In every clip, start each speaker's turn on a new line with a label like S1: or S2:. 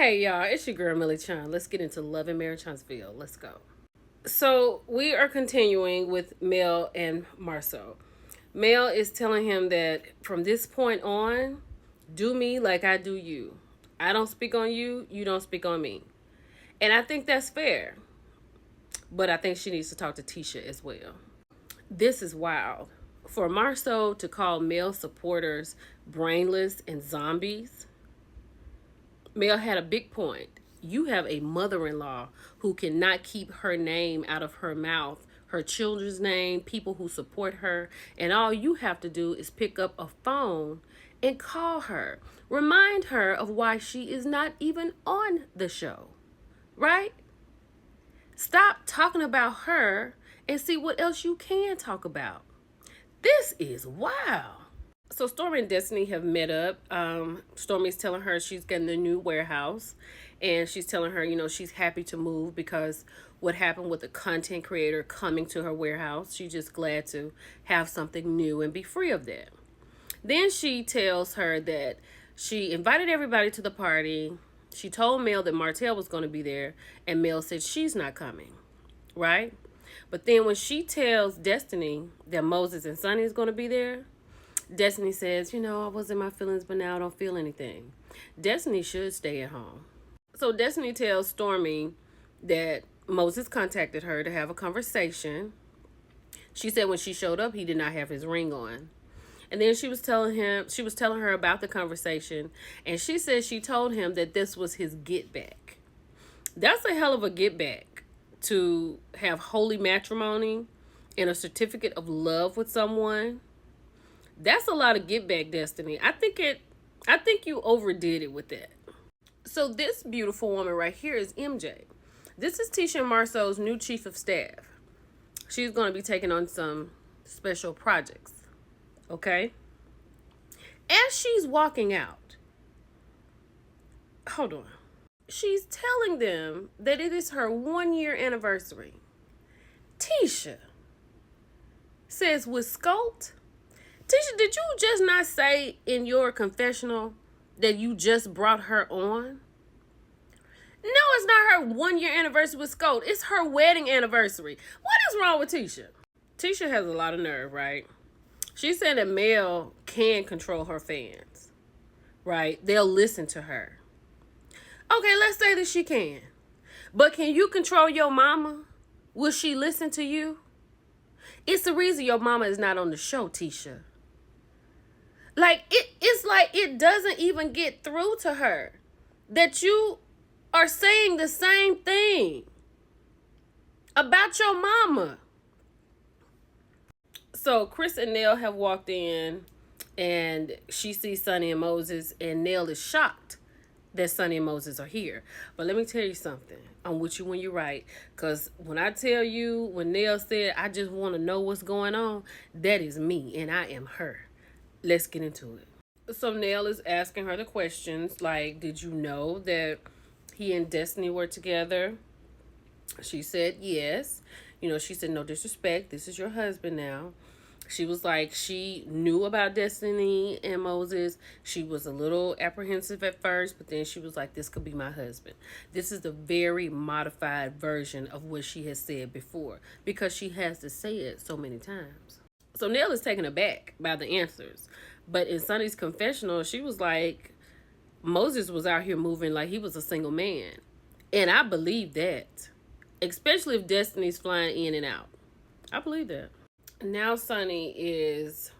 S1: Hey y'all, it's your girl Millie Chan. Let's get into Love and Marriage Huntsville. Let's go. So we are continuing with Mel and Marceau. Mel is telling him that from this point on, do me like I do you. I don't speak on you, you don't speak on me. And I think that's fair. But I think she needs to talk to Tisha as well. This is wild. For Marceau to call male supporters brainless and zombies, Mel had a big point. You have a mother-in-law who cannot keep her name out of her mouth, her children's name, people who support her, and all you have to do is pick up a phone and call her. Remind her of why she is not even on the show, right? Stop talking about her and see what else you can talk about. This is wild. So Stormy and Destiny have met up. Stormy's telling her she's getting a new warehouse. And she's telling her, she's happy to move because what happened with the content creator coming to her warehouse. She's just glad to have something new and be free of that. Then she tells her that she invited everybody to the party. She told Mel that Martell was going to be there. And Mel said she's not coming. Right? But then when she tells Destiny that Moses and Sonny is going to be there, Destiny says, I was in my feelings, but now I don't feel anything. Destiny should stay at home. So Destiny tells Stormy that Moses contacted her to have a conversation. She said when she showed up, he did not have his ring on. And then she was telling her about the conversation. And she said she told him that this was his get back. That's a hell of a get back to have holy matrimony and a certificate of love with someone. That's a lot of get back, Destiny. I think you overdid it with that. So this beautiful woman right here is MJ. This is Tisha and Marceau's new chief of staff. She's going to be taking on some special projects. Okay? As she's walking out, hold on. She's telling them that it is her 1-year anniversary. Tisha says with Scolt, Tisha, did you just not say in your confessional that you just brought her on? No, it's not her 1-year anniversary with Scolt. It's her wedding anniversary. What is wrong with Tisha? Tisha has a lot of nerve, right? She said that Mel can control her fans, right? They'll listen to her. Okay, let's say that she can. But can you control your mama? Will she listen to you? It's the reason your mama is not on the show, Tisha. It's like it doesn't even get through to her that you are saying the same thing about your mama. So Chris and Nell have walked in and she sees Sonny and Moses and Nell is shocked that Sonny and Moses are here. But let me tell you something. I'm with you when you're right. Because when I tell you, when Nell said, I just want to know what's going on, that is me and I am her. Let's get into it. So Nell is asking her the questions like, did you know that he and Destiny were together? She said yes. She said, no disrespect. This is your husband now. She was like, she knew about Destiny and Moses. She was a little apprehensive at first, but then she was like, this could be my husband. This is the very modified version of what she has said before because she has to say it so many times. So Nell is taken aback by the answers. But in Sonny's confessional, she was like, Moses was out here moving like he was a single man. And I believe that. Especially if Destiny's flying in and out. I believe that. Now Sonny is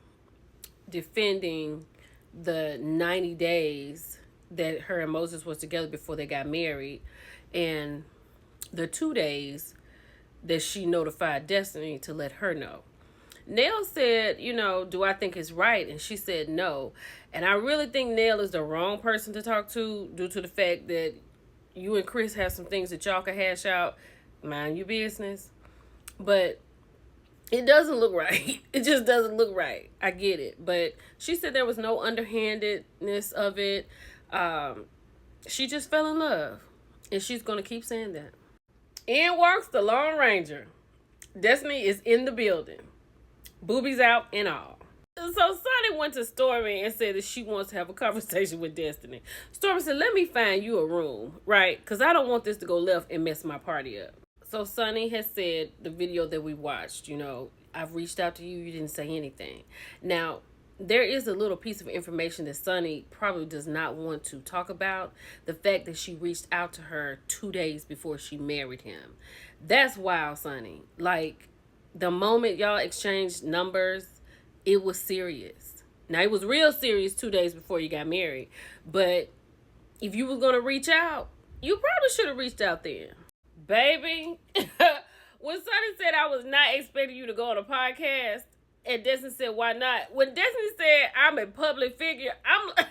S1: defending the 90 days that her and Moses was together before they got married. And the 2 days that she notified Destiny to let her know. Nell said, do I think it's right? And she said no. And I really think Nell is the wrong person to talk to due to the fact that you and Chris have some things that y'all can hash out. Mind your business. But it doesn't look right. It just doesn't look right. I get it. But she said there was no underhandedness of it. She just fell in love. And she's going to keep saying that. In walks the Lone Ranger. Destiny is in the building. Boobies out and all. So Sonny went to Stormy and said that she wants to have a conversation with Destiny. Stormy said, let me find you a room, right? Because I don't want this to go left and mess my party up. So Sonny has said, the video that we watched, I've reached out to you, you didn't say anything. Now, there is a little piece of information that Sonny probably does not want to talk about. The fact that she reached out to her 2 days before she married him. That's wild, Sonny. Like, the moment y'all exchanged numbers, it was serious. Now, it was real serious 2 days before you got married. But if you was going to reach out, you probably should have reached out then. Baby, when Sonny said I was not expecting you to go on a podcast, and Destiny said, why not? When Destiny said, I'm a public figure, I'm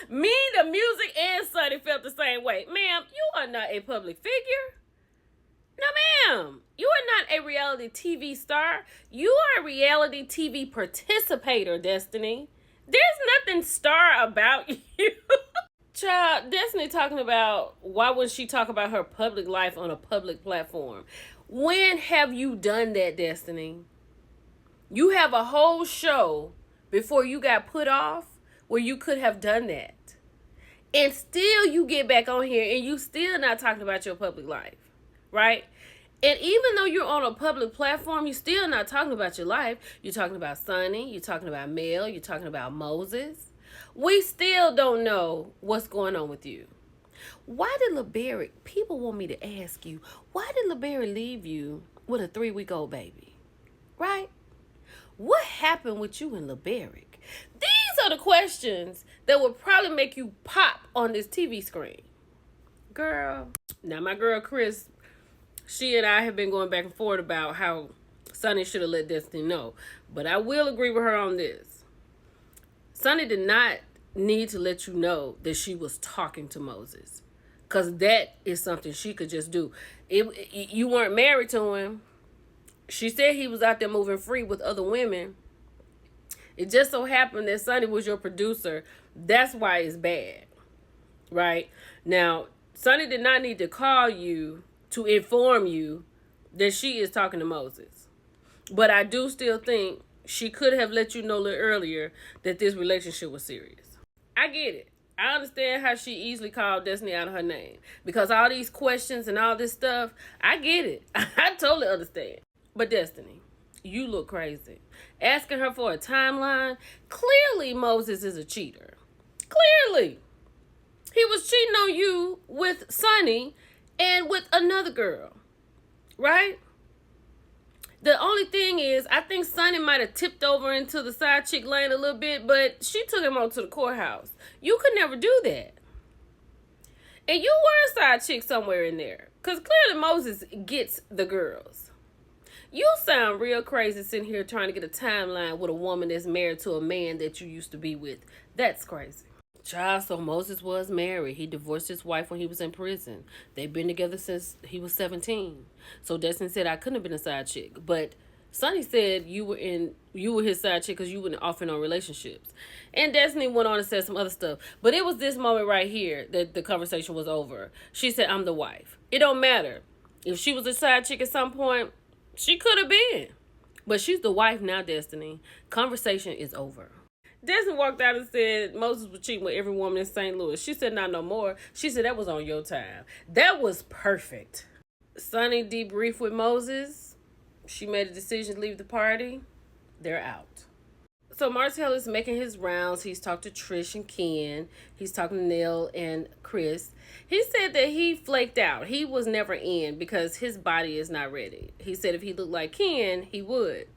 S1: me, the music, and Sonny felt the same way. Ma'am, you are not a public figure. No, ma'am. You are not a reality TV star. You are a reality TV participator, Destiny. There's nothing star about you. Child, Destiny talking about why wouldn't she talk about her public life on a public platform? When have you done that, Destiny? You have a whole show before you got put off where you could have done that. And still you get back on here and you still not talking about your public life, right? And even though you're on a public platform, you're still not talking about your life. You're talking about Sonny, you're talking about Mel, you're talking about Moses. We still don't know what's going on with you. Why did LeBarry, people want me to ask you, why did LeBarry leave you with a 3-week-old baby? Right? What happened with you and LeBarry? These are the questions that would probably make you pop on this TV screen. Girl. Now, my girl Chris, she and I have been going back and forth about how Sonny should have let Destiny know. But I will agree with her on this. Sonny did not need to let you know that she was talking to Moses. Because that is something she could just do. You weren't married to him. She said he was out there moving free with other women. It just so happened that Sonny was your producer. That's why it's bad. Right? Now, Sonny did not need to call you to inform you that she is talking to Moses. But I do still think she could have let you know a little earlier that this relationship was serious. I get it. I understand how she easily called Destiny out of her name. Because all these questions and all this stuff, I get it. I totally understand. But Destiny, you look crazy. Asking her for a timeline, clearly Moses is a cheater. Clearly. He was cheating on you with Sonny and with another girl. Right? The only thing is, I think Sonny might have tipped over into the side chick lane a little bit, but she took him on to the courthouse. You could never do that. And you were a side chick somewhere in there. Because clearly Moses gets the girls. You sound real crazy sitting here trying to get a timeline with a woman that's married to a man that you used to be with. That's crazy. Child, so Moses was married. He divorced his wife when he was in prison. They've been together since he was 17. So Destiny said I couldn't have been a side chick. But Sonny said you were his side chick because you were off and on relationships. And Destiny went on and said some other stuff. But it was this moment right here that the conversation was over. She said, I'm the wife. It don't matter. If she was a side chick at some point, she could have been. But she's the wife now, Destiny. Conversation is over. Destiny walked out and said Moses was cheating with every woman in St. Louis. She said, not no more. She said that was on your time. That was perfect. Sonny debriefed with Moses. She made a decision to leave the party. They're out. So Martell is making his rounds. He's talked to Trish and Ken. He's talking to Neil and Chris. He said that he flaked out. He was never in because his body is not ready. He said if he looked like Ken, he would.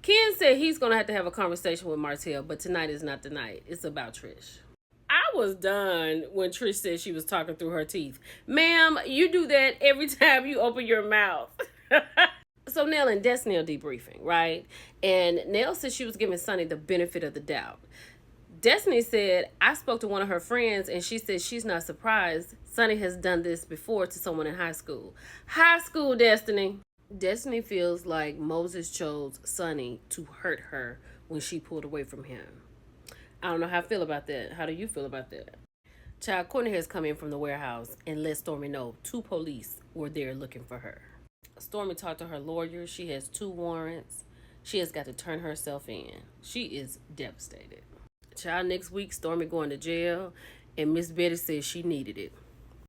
S1: Ken said he's going to have a conversation with Martell, but tonight is not the night. It's about Trish. I was done when Trish said she was talking through her teeth. Ma'am, you do that every time you open your mouth. So Nell and Destiny are debriefing, right? And Nell said she was giving Sonny the benefit of the doubt. Destiny said, I spoke to one of her friends and she said she's not surprised Sonny has done this before to someone in high school. High school, Destiny. Destiny feels like Moses chose Sonny to hurt her when she pulled away from him. I don't know how I feel about that. How do you feel about that? Child, Courtney has come in from the warehouse and let Stormy know 2 police were there looking for her. Stormy talked to her lawyer. She has 2 warrants. She has got to turn herself in. She is devastated. Child, next week, Stormy going to jail, and Miss Betty says she needed it.